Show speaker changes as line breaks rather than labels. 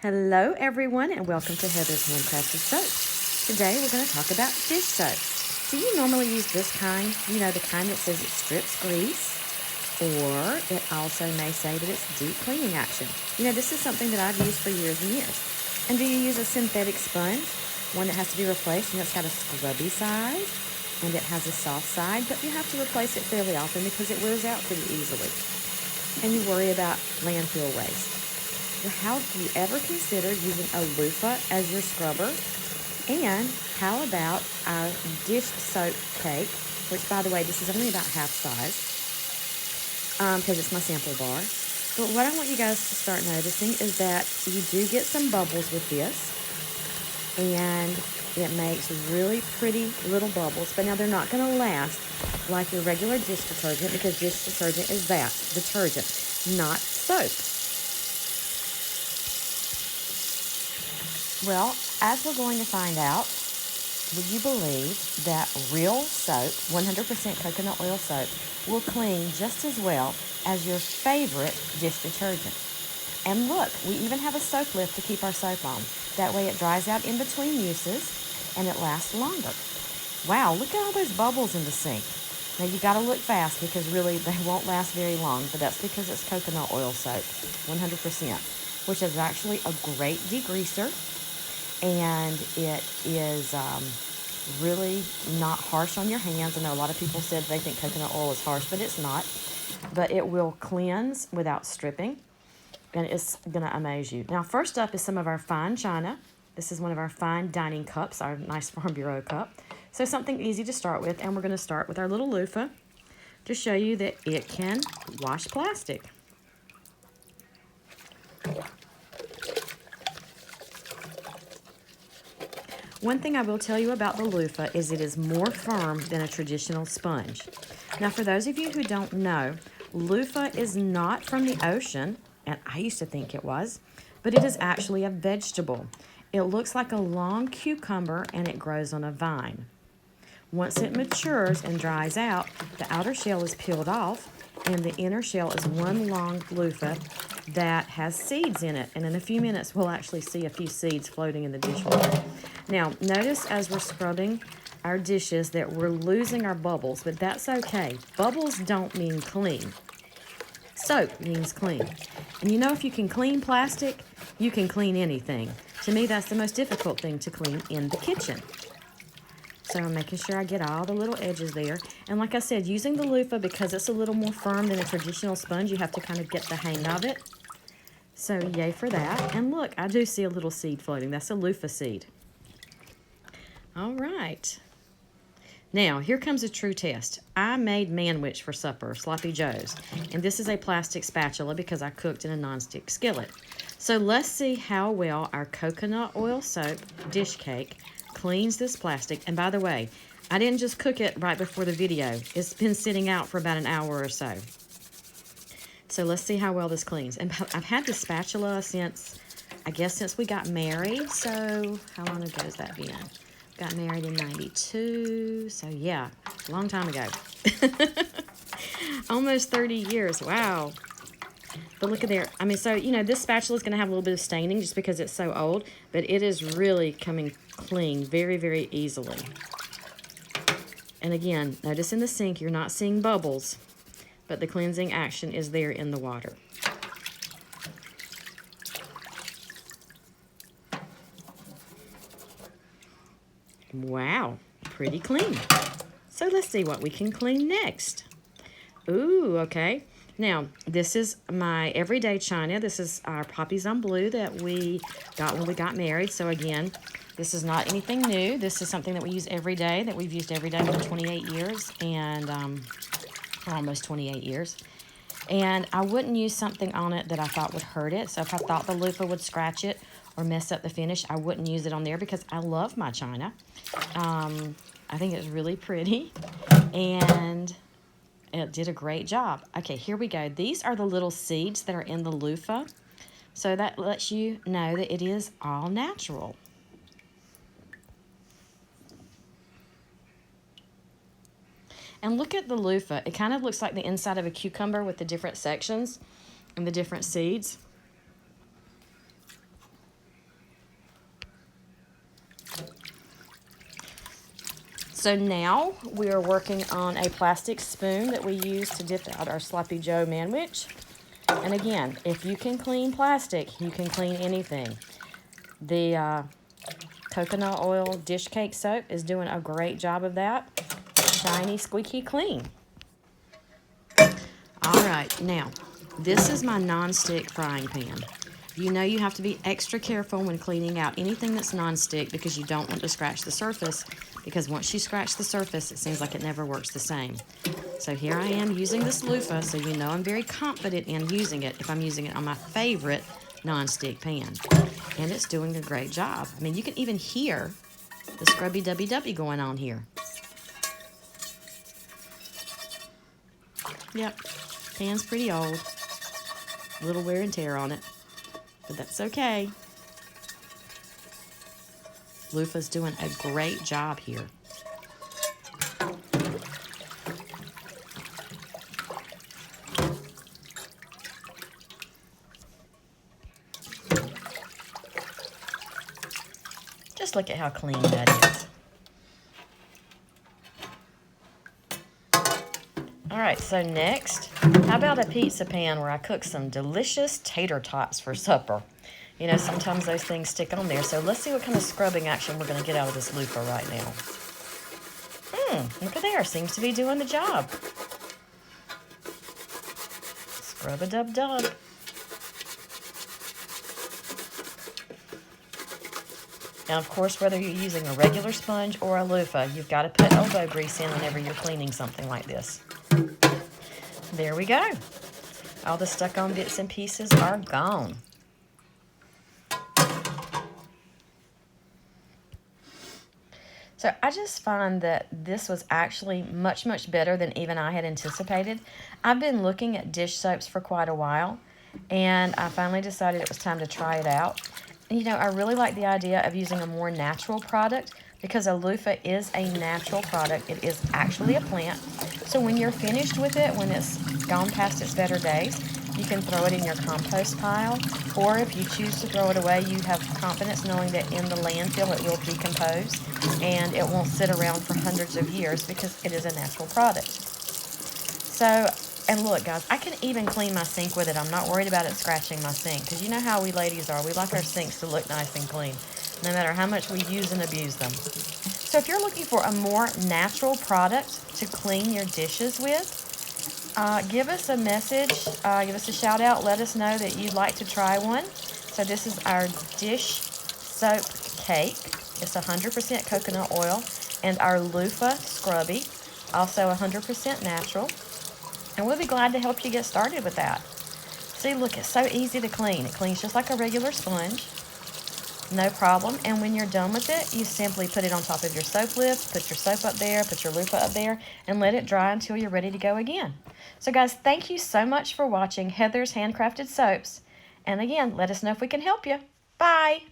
Hello everyone and welcome to Heather's Handcrafted Soap. Today we're going to talk about dish soap. Do you normally use this kind? You know, the kind that says it strips grease, or it also may say that it's deep cleaning action. You know, this is something that I've used for years and years. And do you use a synthetic sponge? One that has to be replaced, and it's got a scrubby side and it has a soft side, but you have to replace it fairly often because it wears out pretty easily. And you worry about landfill waste. How have you ever considered using a loofah as your scrubber? And how about our dish soap cake, which by the way, this is only about half size because it's my sample bar. But what I want you guys to start noticing is that you do get some bubbles with this, and it makes really pretty little bubbles. But now they're not going to last like your regular dish detergent, because dish detergent is that, detergent, not soap. Well, as we're going to find out, would you believe that real soap, 100% coconut oil soap, will clean just as well as your favorite dish detergent? And look, we even have a soap lift to keep our soap on. That way it dries out in between uses and it lasts longer. Wow, look at all those bubbles in the sink. Now you gotta look fast because really they won't last very long, but that's because it's coconut oil soap, 100%, which is actually a great degreaser. And it is really not harsh on your hands. I know a lot of people said they think coconut oil is harsh, but it's not. But it will cleanse without stripping, and it's going to amaze you. Now, first up is some of our fine china. This is one of our fine dining cups, our nice Farm Bureau cup. So something easy to start with, and we're going to start with our little loofah to show you that it can wash plastic. One thing I will tell you about the loofah is it is more firm than a traditional sponge. Now, for those of you who don't know, loofah is not from the ocean, and I used to think it was, but it is actually a vegetable. It looks like a long cucumber, and it grows on a vine. Once it matures and dries out, the outer shell is peeled off, and the inner shell is one long loofah that has seeds in it. And in a few minutes, we'll actually see a few seeds floating in the dishwater. Now, notice as we're scrubbing our dishes that we're losing our bubbles, but that's okay. Bubbles don't mean clean. Soap means clean. And you know, if you can clean plastic, you can clean anything. To me, that's the most difficult thing to clean in the kitchen. So I'm making sure I get all the little edges there. And like I said, using the loofah, because it's a little more firm than a traditional sponge, you have to kind of get the hang of it. So yay for that. And look, I do see a little seed floating. That's a loofah seed. All right. Now, here comes a true test. I made manwich for supper, Sloppy Joe's. And this is a plastic spatula because I cooked in a nonstick skillet. So let's see how well our coconut oil soap dish cake cleans this plastic. And by the way, I didn't just cook it right before the video. It's been sitting out for about an hour or so. So let's see how well this cleans. And I've had this spatula since, I guess, since we got married. So how long ago has that been? Got married in 92. So yeah, a long time ago. Almost 30 years. Wow. But look at there. I mean, so, you know, this spatula is going to have a little bit of staining just because it's so old. But it is really coming clean very, very easily. And again, notice in the sink, you're not seeing bubbles, but the cleansing action is there in the water. Wow, pretty clean. So let's see what we can clean next. Ooh, okay. Now, this is my everyday china. This is our Poppies on Blue that we got when we got married. So again, this is not anything new. This is something that we use every day, that we've used every day for 28 years, and for almost 28 years. And I wouldn't use something on it that I thought would hurt it. So if I thought the loofah would scratch it or mess up the finish, I wouldn't use it on there because I love my china. I think it's really pretty, and it did a great job. Okay, here we go. These are the little seeds that are in the loofah. So that lets you know that it is all natural. And look at the loofah. It kind of looks like the inside of a cucumber with the different sections and the different seeds. So now we are working on a plastic spoon that we use to dip out our Sloppy Joe manwich. And again, if you can clean plastic, you can clean anything. The coconut oil dish cake soap is doing a great job of that. Shiny, squeaky clean. All right, now, this is my non-stick frying pan. You know you have to be extra careful when cleaning out anything that's non-stick because you don't want to scratch the surface, because once you scratch the surface, it seems like it never works the same. So here I am using this loofah, so you know I'm very confident in using it if I'm using it on my favorite non-stick pan. And it's doing a great job. I mean, you can even hear the scrubby dubby dubby going on here. Yep, pan's pretty old. A little wear and tear on it, but that's okay. Loofah's doing a great job here. Just look at how clean that is. All right, so next, how about a pizza pan where I cook some delicious tater tots for supper? You know, sometimes those things stick on there. So let's see what kind of scrubbing action we're going to get out of this loofah right now. Look at there. Seems to be doing the job. Scrub-a-dub-dub. Now, of course, whether you're using a regular sponge or a loofah, you've got to put elbow grease in whenever you're cleaning something like this. There we go. All the stuck-on bits and pieces are gone. So I just find that this was actually much, much better than even I had anticipated. I've been looking at dish soaps for quite a while, and I finally decided it was time to try it out. And, you know, I really like the idea of using a more natural product because a loofah is a natural product. It is actually a plant. So when you're finished with it, when it's gone past its better days, you can throw it in your compost pile, or if you choose to throw it away, you have confidence knowing that in the landfill it will decompose and it won't sit around for hundreds of years because it is a natural product. So, and look guys, I can even clean my sink with it. I'm not worried about it scratching my sink because you know how we ladies are. We like our sinks to look nice and clean, no matter how much we use and abuse them. So if you're looking for a more natural product to clean your dishes with, give us a message, give us a shout out, let us know that you'd like to try one. So this is our dish soap cake. It's 100% coconut oil, and our loofah scrubby, also 100% natural. And we'll be glad to help you get started with that. See, look, it's so easy to clean. It cleans just like a regular sponge. No problem. And when you're done with it, you simply put it on top of your soap lift, put your soap up there, put your loofah up there, and let it dry until you're ready to go again. So guys, thank you so much for watching Heather's Handcrafted Soaps. And again, let us know if we can help you. Bye.